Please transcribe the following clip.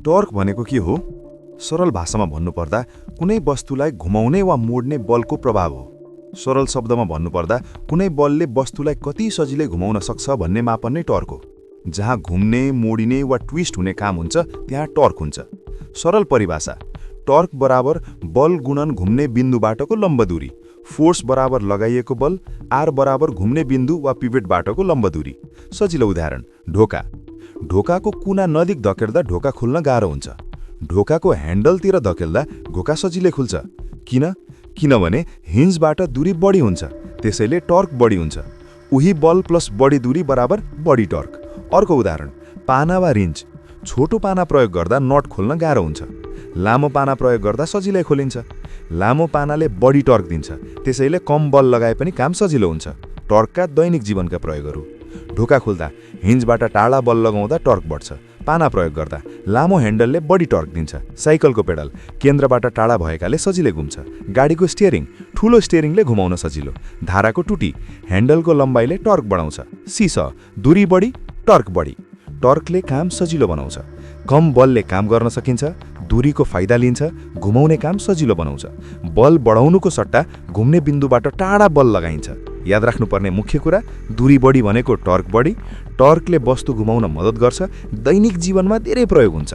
Torque भनेको के हो? सरल भाषामा भन्नुपर्दा कुनै वस्तुलाई घुमाउने वा मोड्ने बलको प्रभाव हो। सरल शब्दमा भन्नुपर्दा कुनै बलले वस्तुलाई कति सजिलै घुमाउन सक्छ भन्ने मापन नै टर्क हो। जहाँ घुम्ने, मोडिने वा ट्विस्ट हुने काम हुन्छ त्यहाँ टर्क हुन्छ। सरल परिभाषा: टर्क बराबर बल गुणन घुम्ने बिन्दुबाटको लम्ब दूरी। फोर्स बराबर लगाइएको बल, आर बराबर घुम्ने बिन्दु वा पिभेटबाटको लम्ब दूरी। सजिलो उदाहरण: ढोका। ढोकाको कुना नजिक धकेल्दा ढोका खुल्न गाह्रो हुन्छ। ढोकाको ह्यान्डलतिर धकेल्दा ढोका सजिलै खुल्छ। किन? किनभने हिन्जबाट दूरी बढी हुन्छ, त्यसैले टर्क बढी हुन्छ। उही बल प्लस बढी दूरी बराबर बढी टर्क। अर्को उदाहरण: पाना वा रिन्च। छोटो पाना प्रयोग गर्दा नट खोल्न गाह्रो हुन्छ। लामो पाना प्रयोग गर्दा सजिलै खोलिन्छ। लामो पानाले बढी टर्क दिन्छ, त्यसैले कम बल लगाए पनि काम सजिलो हुन्छ। टर्कका दैनिक जीवनका प्रयोगहरू: ढोका खुल्दा हिन्जबाट टाढा बल लगाउँदा टर्क बढ्छ। पाना प्रयोग गर्दा लामो ह्यान्डलले बढी टर्क दिन्छ। साइकलको पेडल केन्द्रबाट टाढा भएकाले सजिलै घुम्छ। गाडीको स्टियरिङ ठूलो स्टियरिङले घुमाउन सजिलो। धाराको टुटी ह्यान्डलको लम्बाइले टर्क बढाउँछ। सिसअ दूरी बढी टर्क बढी। टर्कले काम सजिलो बनाउँछ। कम बलले काम गर्न सकिन्छ। दूरीको फाइदा लिन्छ। घुमाउने काम सजिलो बनाउँछ। बल बढाउनुको सट्टा घुम्ने बिन्दुबाट टाढा बल लगाइन्छ। याद राख्नुपर्ने मुख्य कुरा: दूरी बढी भनेको टर्क बढी। टर्कले वस्तु घुमाउन मद्दत गर्छ। दैनिक जीवनमा धेरै प्रयोग हुन्छ।